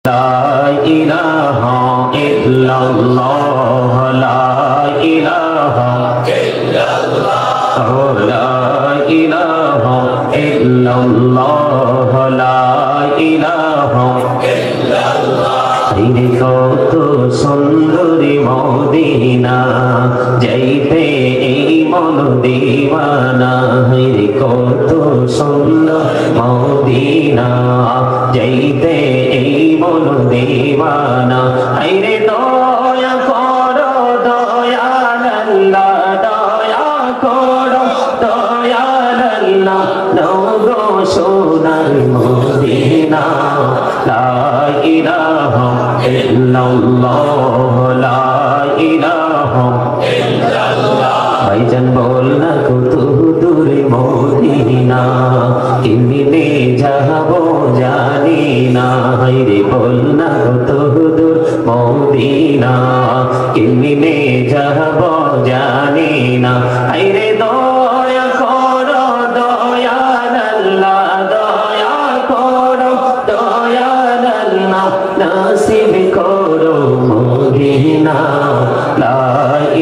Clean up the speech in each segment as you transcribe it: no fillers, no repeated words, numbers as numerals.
لا إله إلا الله لا إله إلا الله لا إله إلا الله لا إله إلا الله আইরে কত সুন্দরী মদিনা যাইতে এই মন দিওয়ানা আইরে কত সুন্দর মদিনা যাইতে এই মন দিওয়ানা আইরে দয়া করো দয়াল আল্লাহ দয়া করো দয়াল আল্লাহ নগো সোনার মদিনা লা ইলাহা ইল্লাল্লাহ লা ইলাহা ইল্লাল্লাহ ভাইজান বল না কত দূরে মদিনা কেমনে যাবো জানি না হায়রে বল না কত দূর মদিনা কেমনে যাবো জানি না হায়রে দয়া করো দয়াল আল্লাহ দয়া করো দয়াল আল্লাহ নসিব করো মদিনা লা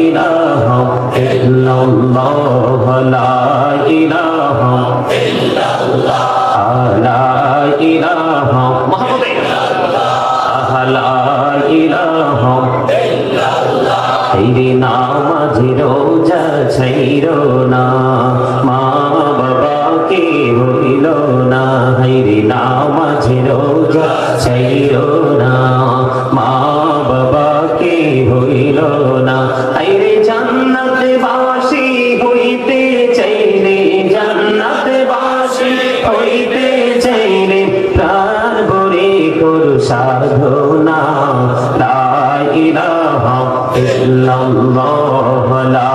ইলাহা ইল্লাল্লাহ লা ইলাহা ইল্লাল্লাহ লা ইলাহা মুহাম্মাদুর রাসূলুল্লাহ লা ইলাহা ইল্লাল্লাহ এই নামাজ রোজা ছাইরো না মা বাবাকে ভুলো না হায়রে নামাজ রোজা ছাইরো না মা বাবাকে ভুলো না হায়রে জান্নাত বাসী হইতে চাইলে জান্নাত বাসী হইতে চাইলে প্রাণ ভরে কর সাধনা লা ইলাহা ইল্লাল্লাহ লা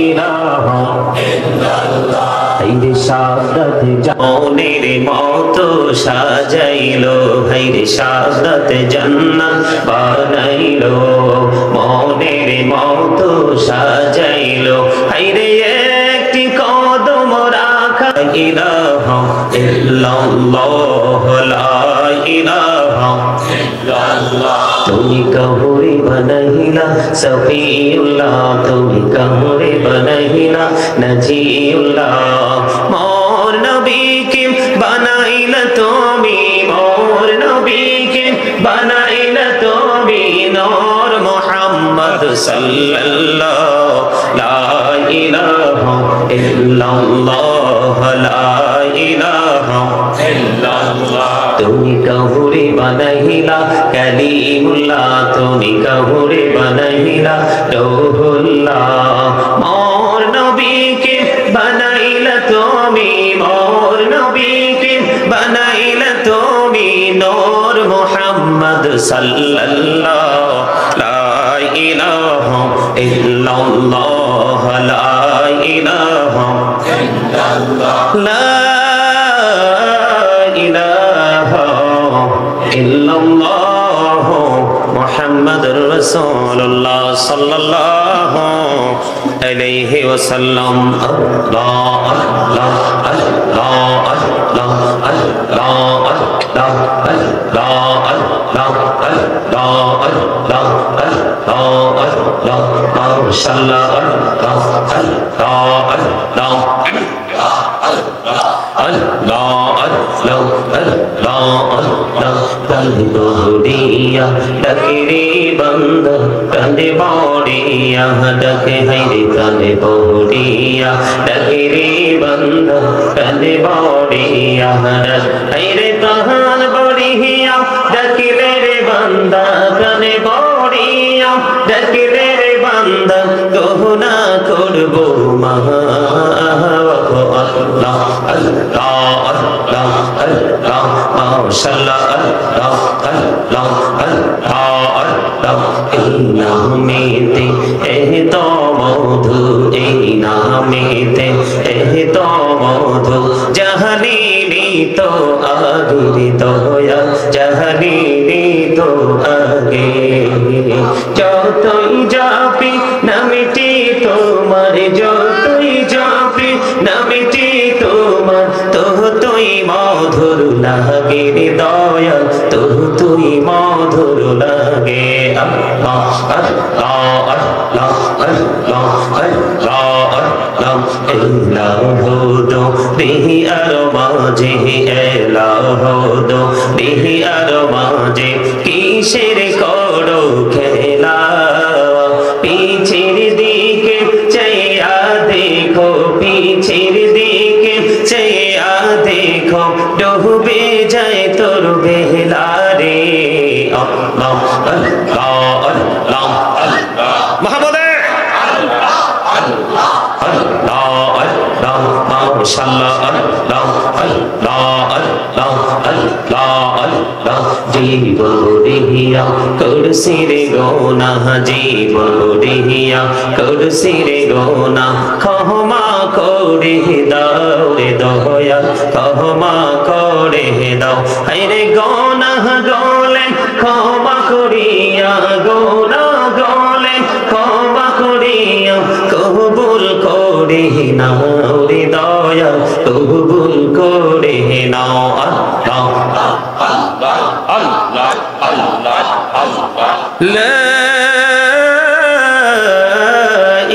ইলাহা ইল্লাল্লাহ হায়রে সাদত জানের মতো সাজাইলো হায়রে সাদত জান্নাত বানাইলো মনের মতো সাজাইলো হায়রে একটি কদম রাখা ইলাহা ইল্লাল্লাহ লা ইলাহা ইল্লাল্লাহ তুমি কবরে বানাইলা সফিউল্লাহ তুমি কবরে বানাইলা নজিউল্লাহ মোর নবীকে বানাইলা তুমি মোর নবীকে বানাইলা তুমি নূর মুহাম্মদ সাল্লাল্লাহু লা ইলাহা ইল্লাল্লাহ লা ইলাহা ইল্লাল্লাহ তুমি কবরে বানাইলা কালিমুল্লাহ তুমি কবরে বানাইলা রূহুল্লাহ মোর নবীকে বানাইলা তুমি মোর নবীকে বানাইলা তুমি নূর মুহাম্মদ সাল্লাল্লাহু লা ইলাহা ইল্লাল্লাহ লা ইলাহা ইল্লাল্লাহ লা ইলাহা ইল্লাল্লাহ মুহাম্মাদুর রাসূলুল্লাহ সাল্লাল্লাহু আলাইহি ওয়াসাল্লাম আল্লাহ আল্লাহ আল্লাহ আল্লাহ আল্লাহ আল্লাহ আল্লাহ আল্লাহ আল্লাহ আল্লাহ আল্লাহ মাশাআল্লাহ আল্লাহ আল্লাহ আল্লাহ Allah Allah Allah Allah Tande bodiya dakiri banda tande bodiya dake haire tande bodiya dakiri banda tande bodiya haire tahan bodiya dakire re banda tande bodiya dakire re banda kohna korbo maha Allah Allah Allah Allah maşallah Allah Allah Allah Allah এই নামেতে এত মধু এই নামেতে এত মধু জাহানিনি তো আগে দয়া জাহানিনি তো আগে যতই যাবি নামটি তোমার যতই যাবি নামটি তোমার তো তুই মধুর লাগে রে দয়াল তুই মধুর লাগে আল্লাহ আল্লাহ আল্লাহ আল্লাহ আল্লাহ আল্লাহ ইলাহু দো বিহি আর মাঝে ইলাহু দো বিহি আর মাঝে কিসের করো খেলা পিছের দিকে চাইয়া দেখো পিছের দিকে চাইয়া দেখো ডুবে যায় তোর বেলা রে আল্লাহ আল্লাহ আল্লাহ আল্লাহ মুহাম্মদে আল্লাহ আল্লাহ আল্লাহ আল্লাহ মাশাআল্লাহ আল্লাহ আল্লাহ আল্লাহ আল্লাহ আল্লাহ জীবন দিহিয়া করছি রে গোনা জীবন দিহিয়া করছি রে গোনা ক্ষমা করে দাও রে দয়াল ক্ষমা করে দাও হায়রে গোনা গলে ক্ষমা করিয়া গোনা গলে ক্ষমা করিয়া কবুল করে নাও রে দয়াল কবুল করে নাও আল্লাহ আল্লাহ আল্লাহ আল্লাহ আল্লাহ লা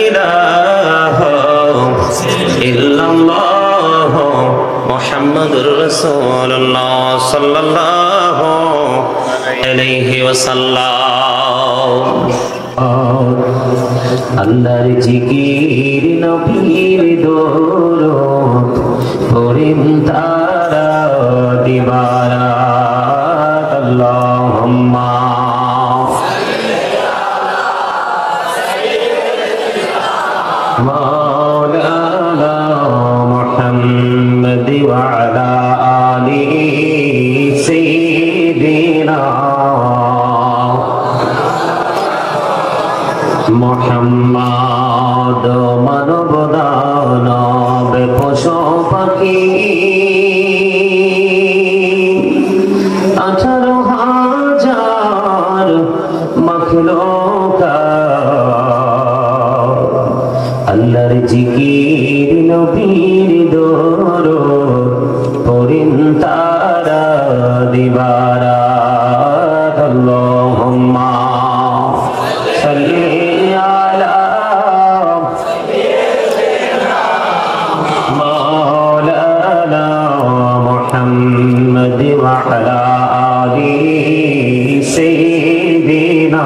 ইলাহা ইল্লাল্লাহ মুহাম্মাদুর রাসূলুল্লাহ সাল্লাল্লাহু আলাইহি ওয়াসাল্লাম আল্লাহর জিকির নবীর দরুদ পড়েন তারা দিবারাত আল্লাহুম্মা মাওলানা মুহাম্মদ ওয়া আলা আলিহি সাইয়্যিদিনা মুহাম্মদ মানব দানব পশু পাখি 18,000 মাখলুকাত আল্লাহর জিকির নবীর দরুদ পড়েন তারা দিবারাত আল্লাহুম্মা সাল্লি আলা মাওলানা মুহাম্মদ ওয়া আলা আলিহি সাইয়্যিদিনা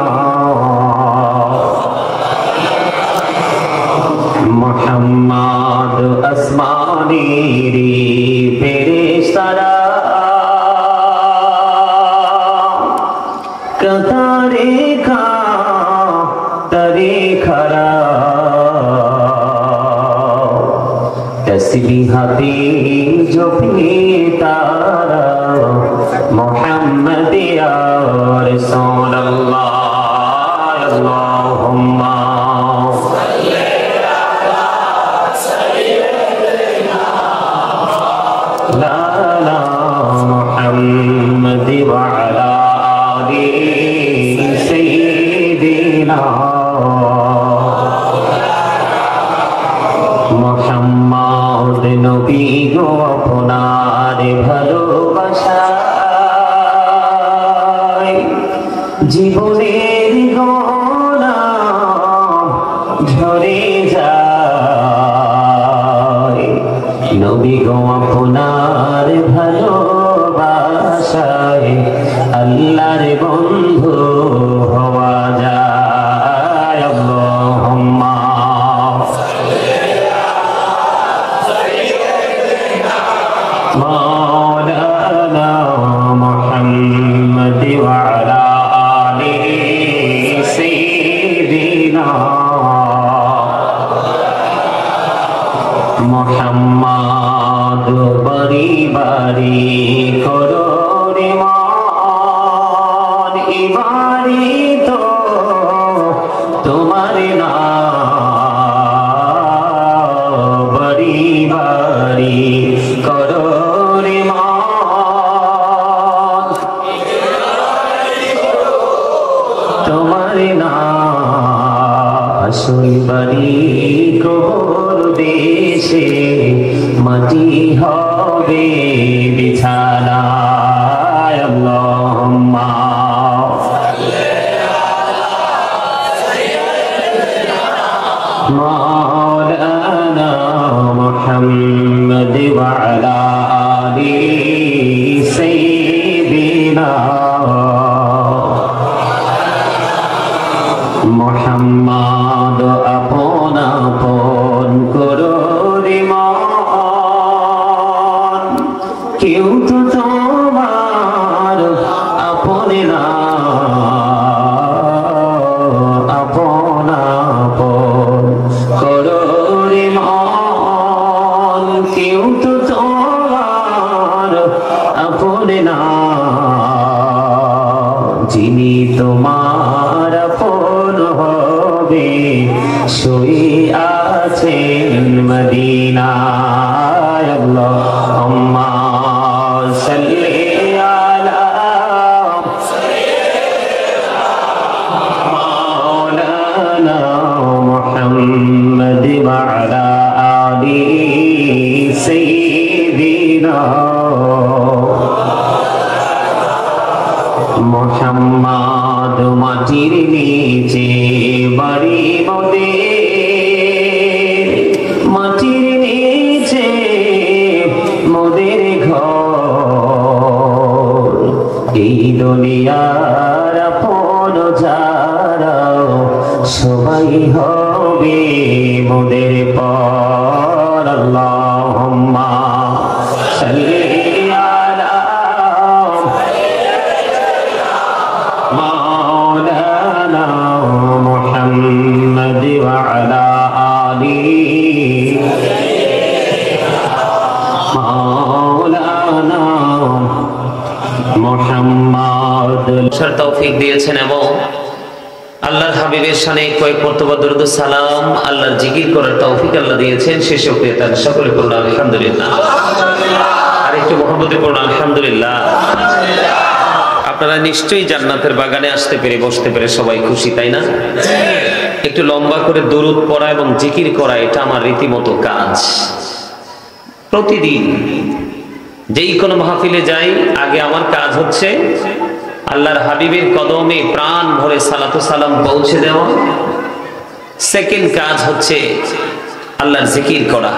মুহাম্মদ আসমানীরি ফেরেশতারা কাতারে তারে খরা তসবিহাতে জপে তারা মুহাম্মদ ইয়া রাসূলুল্লাহ আল্লাহুম্মা সাল্লি আলা সাইয়্যিদিনা লালা মুহাম্মদ ওয়া আলা আলিহি সাইয়্যিদিনা মুহাম্মদ নবী গো আপনার ভালোবাসায় জীবনের গোনা ঝরে যায় নবী গো আপনার ভালোবাসায় আল্লাহর বন্ধু হওয়া যায় আল্লাহুম্মা মাওলানা মুহাম্মদ ওয়া আলা আলিহি সাইয়্যিদিনা মুহাম্মদ বারি বারি করো রে মান ইবারি তো তোমার নাম বারি বারি করো রে মান তোমার নাম আসল বাড়ি কবর দেশে মাটি হবে হবে বিছানায় আল্লাহুম্মা মাওলানা মুহাম্মদ ওয়া আলা আলি সাইয়্যিদিনা মুহাম্মদ আপন আপন করো রে মন কেউ তো তোমার আপন না আপন আপন করো রে মন কেউ তো তোমার আপন না যিনি তোমার আপন হবে শুয়ে আছেন মদিনায় আল্লাহুম্মা সাল্লি আলা মাওলানা মুহাম্মদ ওয়া আলা আলি সাইয়্যিদিনা মুহাম্মদ মাটির নিচে বাড়ি মোদের মাটির নিচে মোদের ঘর এই দুনিয়ার আপন যারা সবাই হবে মোদের পর আল্লাহুম্মা সাল্লি মাওলানা মুহাম্মদ ওয়া আলা আলি মাওলানা মুহাম্মদ তৌফিক দিয়েছেন এবং আল্লাহর হাবিবের শানে কয়েক মর্তবা দরুদ ও সালাম আল্লাহর জিকির করার তৌফিক আল্লাহ দিয়েছেন শেষে তার সকলে পড়ুন আলহামদুলিল্লাহ আর একটু মুহাম্মদে পড়ুন আলহামদুলিল্লাহ আপনারা নিশ্চয়ই জান্নাতের বাগানে আসতে পেরে বসতে পেরে সবাই খুশি তাই না একটু লম্বা করে দরুদ পড়া এবং জিকির করা এটা আমার রীতিমতো কাজ প্রতিদিন যেই কোনো মাহফিলে যাই আগে আমার কাজ হচ্ছে আল্লাহর হাবিবের কদমে প্রাণ ভরে সালাতু সালাম পৌঁছে দেওয়া সেকেন্ড কাজ হচ্ছে আল্লাহর জিকির করা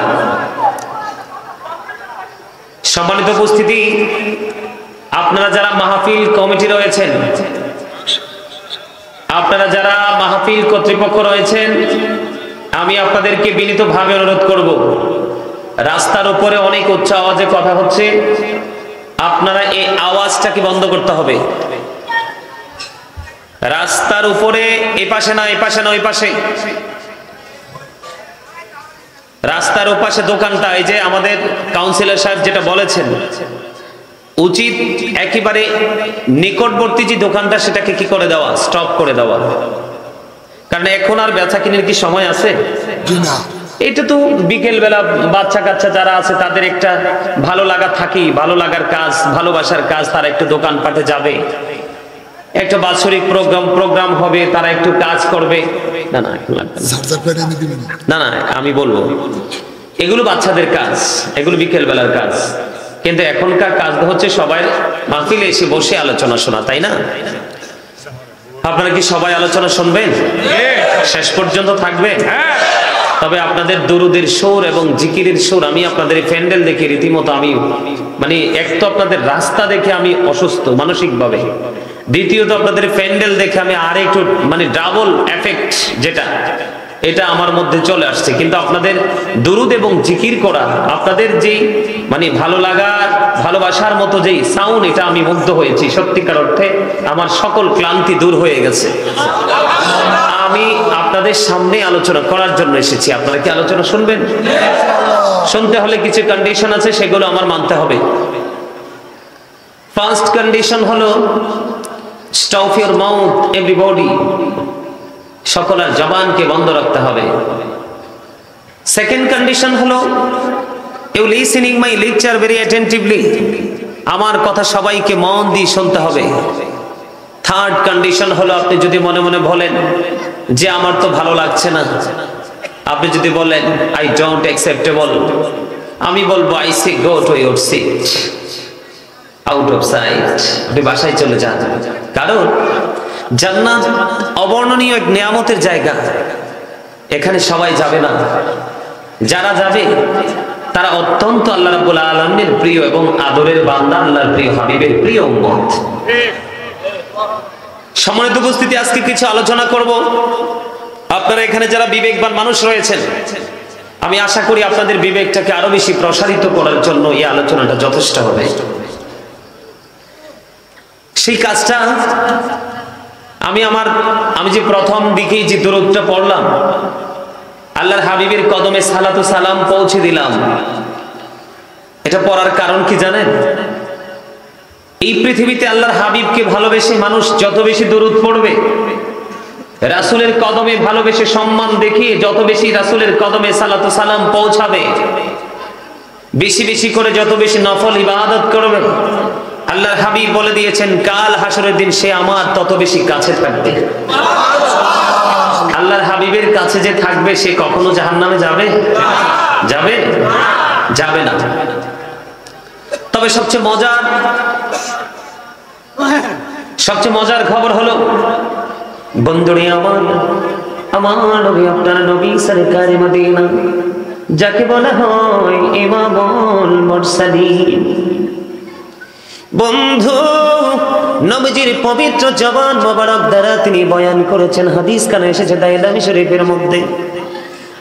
সম্মানিত উপস্থিতি আপনারা যারা মাহফিল কমিটি রয়েছেন আপনারা যারা মাহফিল কর্তৃপক্ষ রয়েছেন আমি আপনাদেরকে বিনীতভাবে অনুরোধ করব রাস্তার উপরে অনেক উচ্চ আওয়াজে কথা হচ্ছে আপনারা এই আওয়াজটাকে বন্ধ করতে হবে রাস্তার উপরে এপাশে না ওই পাশে রাস্তার ওপাশে দোকানটা এই যে আমাদের কাউন্সিলর সাহেব যেটা বলেছেন উচিত একেবারে নিকটবর্তী যে দোকানটা সেটাকে কি করে দেওয়া স্টপ করে দেওয়া কারণ এখন আর বেচা কিনের কি সময় আছে এটা তো বিকেল বেলা বাচ্চা কাচ্চা যারা আছে তাদের একটা ভালো লাগা থাকি ভালো লাগার কাজ ভালোবাসার কাজ তারা একটু দোকান পাটে যাবে একটা বাৎসরিক প্রোগ্রাম হবে তারা একটু কাজ করবে না আমি বলবো এগুলো বাচ্চাদের কাজ এগুলো বিকেল বেলার কাজ কিন্তু এখনকার কাজ হচ্ছে সবাই মাহফিলে এসে বসে আলোচনা শোনা তাই না আপনারা কি সবাই আলোচনা শুনবেন শেষ পর্যন্ত থাকবেন তবে আপনাদের দুরুদের সুর এবং জিকিরের সুর আমি আপনাদের প্যান্ডেল দেখে রীতিমতো আমি মানে এক তো আপনাদের রাস্তা দেখে আমি অসুস্থ মানসিকভাবে দ্বিতীয়ত আপনাদের প্যান্ডেল দেখে আমি আর একটু মানে ডাবল এফেক্ট যেটা এটা আমার মধ্যে চলে আসছে কিন্তু আপনাদের দুরুদ এবং জিকির করা আপনাদের যে মানে ভালো লাগার ভালোবাসার মতো যে সাউন্ড এটা আমি মুগ্ধ হয়েছি সত্যিকার অর্থে আমার সকল ক্লান্তি দূর হয়ে গেছে আমি আপনাদের সামনে আলোচনা করার জন্য এসেছি আপনারা কি আলোচনা শুনবেন শুনতে হলে কিছু কন্ডিশন আছে সেগুলো আমার মানতে হবে ফার্স্ট কন্ডিশন হলো স্টপ ইওর মাউথ এভরিবডি সকলের জবানকে বন্ধ রাখতে হবে সেকেন্ড কন্ডিশন হলো you listening my lecture very attentively আমার কথা সবাইকে মন দিয়ে শুনতে হবে থার্ড কন্ডিশন হলো আপনি যদি মনে মনে বলেন যে আমার তো ভালো লাগছে না আপনি যদি বলেন আই ডোন্ট অ্যাকসেপ্টেবল আমি বলবো I say go to your seat, out of sight, আপনি বাসায় চলে যান। কারণ জান্নাত অবর্ণনীয় এক নিয়ামতের জায়গা, এখানে সবাই যাবে না। যারা যাবে তারা অত্যন্ত আল্লাহ রাব্বুল আলামিনের প্রিয় এবং আদরের বান্দা, আল্লাহর প্রিয় হাবিবের প্রিয় উম্মত। সম্মানিত উপস্থিতি, আজকে কিছু আলোচনা করব। আপনারা এখানে যারা বিবেকবান মানুষ রয়েছেন, আমি আশা করি আপনাদের বিবেকটাকে আরো বেশি প্রসারিত করার জন্য এই আলোচনাটা যথেষ্ট হবে। সেই কাজটা আমি যে প্রথম দিকেই যে দরুদটা পড়লাম, আল্লাহর হাবিবের কদমে সালাতু সালাম পৌঁছে দিলাম, এটা পড়ার কারণ কি জানেন? এই পৃথিবীতে আল্লাহর হাবিবকে ভালোবেসে মানুষ যত বেশি দরুদ পড়বে, রাসূলের কদমে ভালোবেসে সম্মান দেখিয়ে যত বেশি রাসূলের কদমে সালাতু সালাম পৌঁছাবে, বেশি বেশি করে যত বেশি নফল ইবাদত করবে, আল্লাহর হাবিব বলে দিয়েছেন কাল হাসরের দিন সে আমার তত বেশি কাছে থাকবে। আল্লাহর হাবিবের কাছে যে থাকবে সে কখনো জাহান্নামে যাবে? যাবে? যাবে না। তবে সবচেয়ে মজার খবর হলো, বন্ধুরে আমার নবী, আপনার নবী সরকারে মদিনা, যাকে বলা হয় ইমামুল মুরসালিন। বন্ধু, নবীজির পবিত্র জবান মোবারক দ্বারা তিনি বয়ান করেছেন, হাদিস কানে এসেছে দাইলামি শরীফের মধ্যে।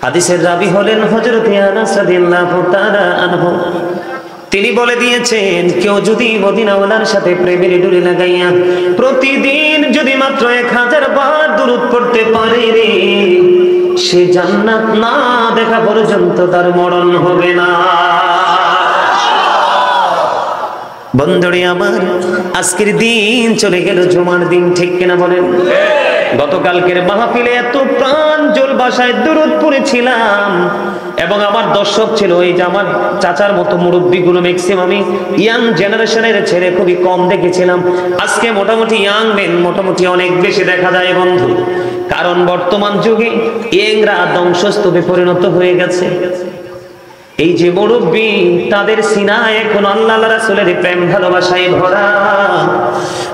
হাদিসের রাবী হলেন হযরত আনাস রাদিয়াল্লাহু তাআলা আনহু। তিনি বলে দিয়েছেন, কেউ যদি মদিনাওয়ালার সাথে প্রেমের ডুরি লাগাইয়া প্রতিদিন যদি মাত্র 1000 বার দুরূদ পড়তে পারে রে, সে জান্নাত না দেখা পর্যন্ত তার মরণ হবে না। বন্ধুরে আমার, আজকের দিন চলে গেল জুমার দিন, ঠিক কিনা বলেন? গতকালকের মাহফিলে এত প্রাঞ্জল ভাষায় দুরূদ পড়েছিলাম এবং আমার দর্শক ছিল এই যে আমার চাচার মতো মুরব্বীগুলো, ম্যাক্সিমামই ইয়াং জেনারেশনের ছেলে খুবই কম দেখেছিলাম। আজকে মোটামুটি ইয়াং মেন মোটামুটি অনেক বেশি দেখা যায় বন্ধু, কারণ বর্তমান যুগে ইয়াংরা ধ্বংসস্তূপে পরিণত হয়ে গেছে। এই যে মুরব্বী, তাদের সিনায় এখন আল্লাহ রাসূলের প্রেম ভালোবাসায় ভরা।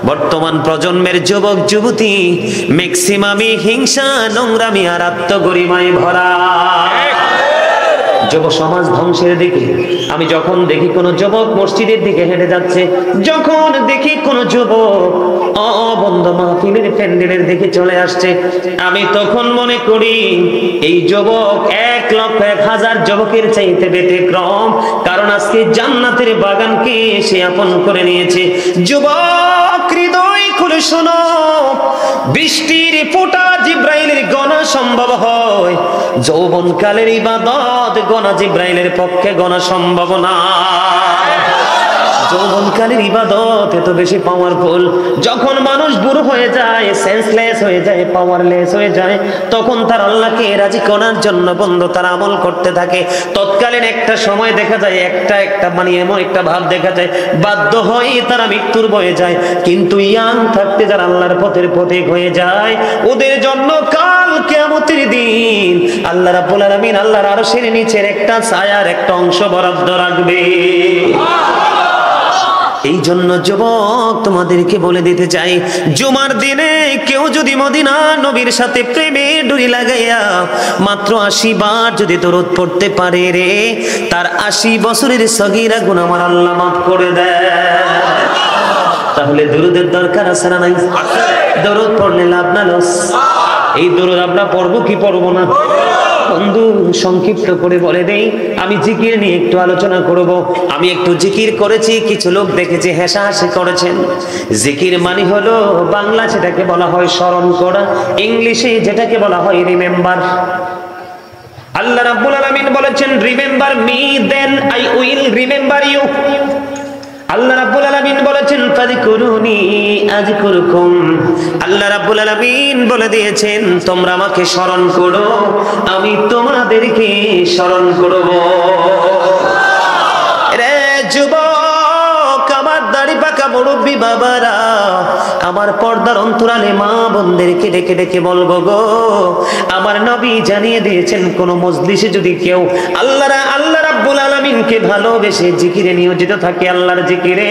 বর্তমান প্রজন্মের যুবক যুবতী ম্যাক্সিমামই হিংসা, নোংরামি আর আত্মগরিমায় ভরা। যুব সমাজ ধ্বংসের দিকে। আমি যখন দেখি কোন যুবক মসজিদের দিকে হেঁটে যাচ্ছে, যখন দেখি কোন যুবক বন্ধ মাহফিলের প্যান্ডেলের দিকে চলে আসছে, আমি তখন মনে করি এই যুবক 1,00,000 যুবকের চাইতে ব্যতিক্রম, কারণ আজকে জান্নাতের বাগানকে সে আপন করে নিয়েছে। যুবক, হৃদয় খুলে শোনো, বৃষ্টির ফোঁটা জিব্রাইলের গণা সম্ভব হয়, যৌবনকালের ইবাদত গণা জিব্রাইলের পক্ষে গণা সম্ভব না। যৌবনকালের ইবাদত এত বেশি পাওয়ারফুল। যখন মানুষ বুড়ো হয়ে যায়, সেন্সলেস হয়ে যায়, পাওয়ারলেস হয়ে যায়, তখন তার আল্লাহকে রাজি করার জন্য বন্ধু তার আমল করতে থাকে। তৎকালীন একটা সময় দেখা যায় একটা মানে এমন একটা ভাব দেখা যায়, বাধ্য হয়ে তারা মৃত্যুর বয়ে যায়। কিন্তু ইয়াং থাকতে যারা আল্লাহর পথের পথিক হয়ে যায়, ওদের জন্য কাল কিয়ামতের দিন আল্লাহ রাব্বুল আলামিন আল্লাহর আরশের নিচের একটা ছায়ার একটা অংশ বরাদ্দ রাখবে। এই জন্য যুবক, তোমাদেরকে বলে দিতে চাই, জুমার দিনে কেউ যদি মদিনা নবীর সাথে প্রেমে ডুরি লাগাইয়া মাত্র 80 বার যদি দরুদ পড়তে পারে রে, তার 80 বছরের সগীরা গুনাহ আমার আল্লাহ মাফ করে দেয়। তাহলে দরুদের দরকার আছে না নাই? দরুদ পড়লে লাভ না লস? এই দরুদ আমরা পড়বো কি পড়বো না? বন্ধু, সংক্ষিপ্ত করে বলে দেই, আমি জিকির নিয়ে একটু আলোচনা করব। আমি একটু জিকির করেছি, কিছু লোক দেখেছি হাসাহাসি করেছেন। জিকির মানে হলো বাংলা যেটাকে বলা হয় স্মরণ করা, ইংলিশে যেটাকে বলা হয় রিমেম্বার। আল্লাহ রাব্বুল আলামিন বলেছেন, remember me then I will remember you. Allah রাব্বুল আলামিন বলেছেন, ফাযকুরুনি আযকুরুকুম। আল্লাহ রাব্বুল আলামিন বলে দিয়েছেন, তোমরা আমাকে স্মরণ করো, আমি তোমাদেরকে স্মরণ করব। রে যুবক, আমার দাড়ি পাকা মুরব্বী বাবারা, আমার পর্দার অন্তরালে মা বোনদেরকে ডেকে ডেকে বলবো গো, আমার নবী জানিয়ে দিয়েছেন কোন মজলিসে যদি কেউ আল্লাহ রাব্বুল আলামিনকে ভালোবেসে জিকিরে নিয়োজিত থাকে, আল্লাহর জিকিরে,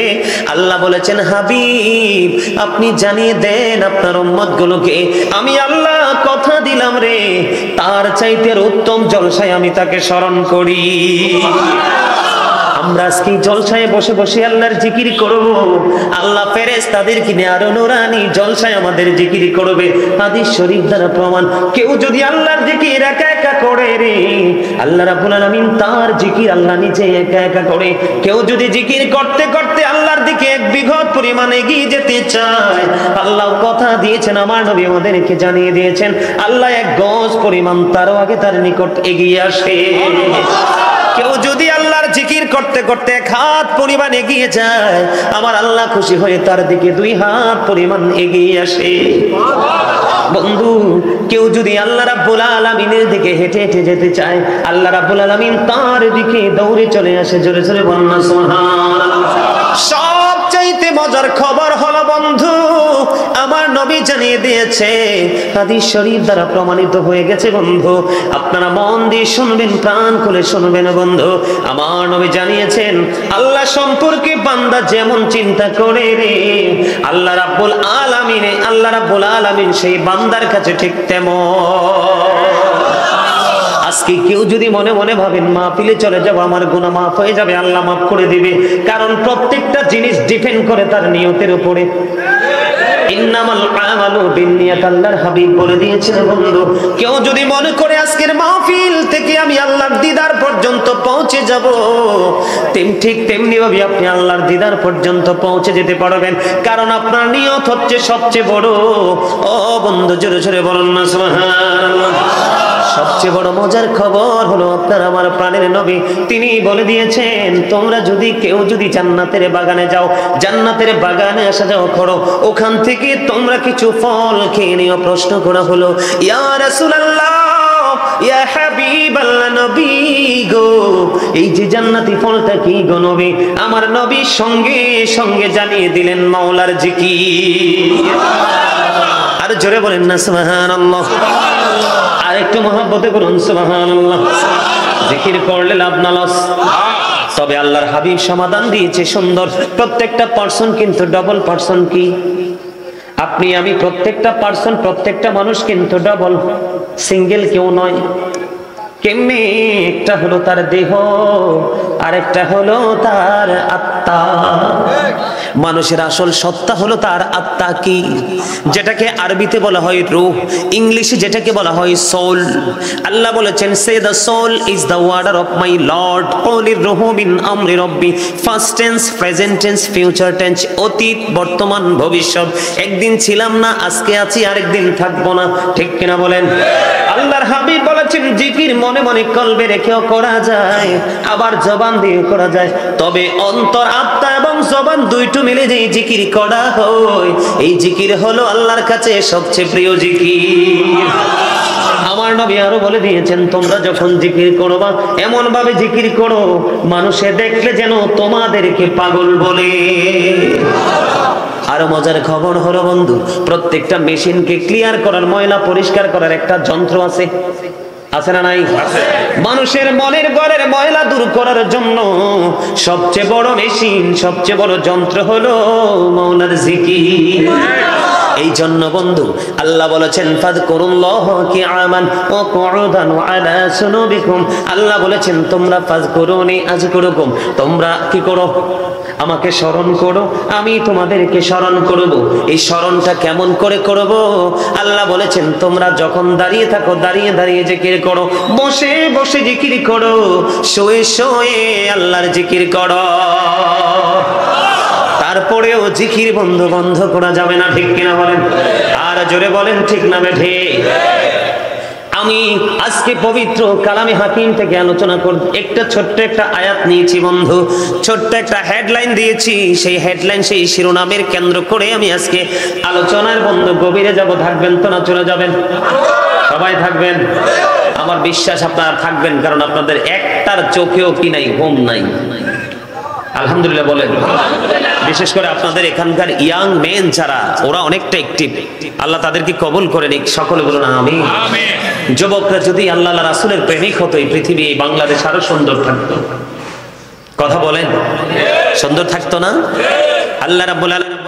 আল্লাহ বলেছেন হাবিব আপনি জানিয়ে দেন আপনার উম্মতগুলোকে, আমি আল্লাহ কথা দিলাম রে, তার চাইতে উত্তম জলসায় আমি তাকে স্মরণ করি। আমরা আজকে জলসায় বসে বসে আল্লাহর জিকির করব, আল্লাহ ফেরেশতাদের কিনে আরো নুরানি জলসায় আমাদের জিকির করবে। হাদিস শরীফ দ্বারা প্রমাণ, কেউ যদি আল্লাহর জিকির একা একা করে রে, আল্লাহ রাব্বুল আলামিন তার জিকির আল্লাহ নিজে একা একা করে। কেউ যদি জিকির করতে করতে আল্লাহর দিকে এক বিঘত পরিমাণ এগিয়ে যেতে চায়, আল্লাহ কথা দিয়েছেন, আমার নবী আমাদেরকে জানিয়ে দিয়েছেন, আল্লাহ এক গজ পরিমাণ তারও আগে তার নিকট এগিয়ে আসে। কেউ যদি আল্লাহর জিকির করতে করতে এক হাত পরিমাণ এগিয়ে যায়, আমার আল্লাহ খুশি হয়ে তার দিকে 2 হাত পরিমাণ এগিয়ে আসে। বন্ধু, কেউ যদি আল্লাহ রাব্বুল আলামিনের দিকে হেঁটে হেঁটে যেতে চায়, আল্লাহ রাব্বুল আলামিন তার দিকে দৌড়ে চলে আসে। জোরে জোরে বলুন না সুবহানাল্লাহ। সবচাইতে মজার খবর হলো বন্ধু, আমার নবী জানিয়ে দিয়েছে, হাদিস শরীফ দ্বারা প্রমাণিত হয়ে গেছে বন্ধু, আপনারা মন দিয়ে শুনবেন, প্রাণ খুলে শুনবেন বন্ধু। আমার নবী জানিয়েছেন, আল্লাহ সম্পর্কে বান্দা যেমন চিন্তা করে রে, আল্লাহ রাব্বুল আলামিন সেই বান্দার কাছে ঠিক তেমন। আজকে কেউ যদি মনে মনে ভাবেন মাহফিলে চলে যাব, আমার গুনাহ মাফ হয়ে যাবে, আল্লাহ মাফ করে দিবে, কারণ প্রত্যেকটা জিনিস ডিপেন্ড করে তার নিয়তের উপরে। ইন্নামাল আমালু বিন্নিয়াত, আল্লাহর হাবিব বলে দিয়েছেন বন্ধু, কেউ যদি মনে করে আজকের মাহফিল থেকে আমি আল্লাহর দিদার পর্যন্ত পৌঁছে যাব, ঠিক তেমনি ভাবে আপনি আল্লাহর দিদার পর্যন্ত পৌঁছে যেতে পারবেন, কারণ আপনার নিয়ত হচ্ছে সবচেয়ে বড়। ও বন্ধু, জোরে জোরে বলুন না সুবহানাল্লাহ। সবচেয়ে বড় মজার খবর হলো, আপনার আমার প্রাণের নবী তিনি বলে দিয়েছেন, তোমরা যদি কেউ যদি জান্নাতের বাগানে যাও, জান্নাতের বাগানে আসা যাও করো, ওখান থেকে তোমরা কিছু ফল খেয়ে নিও। প্রশ্ন করা হলো, ইয়া রাসূলুল্লাহ, ইয়া হাবিবাল্লাহ, নবী গো, এই যে জান্নাতি ফলটা কি গো নবী? আমার নবী সঙ্গে সঙ্গে জানিয়ে দিলেন মাওলার জিকির। আর জোরে বলেন না সুবহানাল্লাহ। আর একটু মহব্বতে করুন সুবহানাল্লাহ। জিকির করলে লাভ না লস। তবে আল্লাহর হাবিব সমাধান দিয়েছে সুন্দর। প্রত্যেকটা পার্সন কিন্তু ডাবল পার্সন। কি আপনি আমি প্রত্যেকটা পার্সন, প্রত্যেকটা মানুষ কিন্তু ডাবল, সিঙ্গেল কেউ নয়। কেমনে? একটা হলো তার দেহ, আরেকটা হলো তার আত্মা। মানুষের আসল সত্তা হলো তার আত্মা। কি? যেটাকে আরবিতে বলা হয় রূহ, ইংলিশে যেটাকে বলা হয় সোল। আল্লাহ বলেছেন, say the soul is the order of my lord, কলির রূহু মিন আমরি রব্বি। First tense, present tense, future tense, অতীত, বর্তমান, ভবিষ্যৎ। একদিন ছিলাম না, আজকে আছি, আরেকদিন থাকবো না। ঠিক কিনা বলেন? আল্লাহর হাবিব বলেছেন, জিকির মনে মনে কলবে রেখেও করা যায়, আবার জবান দিয়ে করা যায়। তবে অন্তর, আত্মা এবং জবান দুইটো মিলে যে জিকির করা হয়, এই জিকির হলো আল্লাহর কাছে সবচেয়ে প্রিয় জিকির। আমার নবী আরো বলে দিয়েছেন, তোমরা যখন জিকির করবা এমন ভাবে জিকির করো, মানুষে দেখলে যেন তোমাদেরকে পাগল বলে। আরো মজার খবর হলো বন্ধু, প্রত্যেকটা মেশিনকে ক্লিয়ার করার, ময়লা পরিষ্কার করার একটা যন্ত্র আছে। আছে না নাই? মানুষের মনের ঘরের ময়লা দূর করার জন্য সবচেয়ে বড় মেশিন, সবচেয়ে বড় যন্ত্র হলো মাওলার জিকির। এই জন্য বন্ধু আল্লাহ বলেছেন, ফাযকুরুল্লাহ কিয়ামান ওয়া কুউদান ওয়া আলা সুনুবিকুম। আল্লাহ বলেছেন, তোমরা ফাযকুরুনি আযকুরুকুম, তোমরা কি করো? আমাকে স্মরণ করো, আমি তোমাদেরকে স্মরণ করব। এই স্মরণটা কেমন করে করব? আল্লাহ বলেছেন, তোমরা যখন দাঁড়িয়ে থাকো, দাঁড়িয়ে দাঁড়িয়ে জিকির করো, বসে বসে জিকির করো, শুয়ে শুয়ে আল্লাহর জিকির করো। তারপরেও জিকির বন্ধু বন্ধ করা যাবে না। ঠিক কিনা বলেন? আর জোরে বলেন ঠিক না বেঠে? আমি আজকে পবিত্র কালামে হাকিম থেকে আলোচনা করব। একটা ছোট্ট একটা আয়াত নিয়েছি বন্ধু, ছোট্ট একটা হেডলাইন দিয়েছি। সেই হেডলাইন, সেই শিরোনামের কেন্দ্র করে আমি আজকে আলোচনার বন্ধু গভীরে যাব। থাকবেন তো না চলে যাবেন? সবাই থাকবেন? আমার বিশ্বাস আপনারা থাকবেন, কারণ আপনাদের একটার চোখেও কি নাই, ঘুম নাই। আলহামদুলিল্লাহ বলেন। বিশেষ করে আপনাদের এখানকার ইয়াং মেন যারা, ওরা অনেকটা অ্যাক্টিভ, আল্লাহ তাদেরকে কবুল করে নিক, সকলে বলুন আমিন। যুবকরা যদি আল্লাহ রাসূলের প্রেমিক হতো, এই পৃথিবী, এই বাংলাদেশ আরো সুন্দর থাকতো। কথা বলেন, সুন্দর থাকতো না? আল্লাহ রাব্বুল আলামিন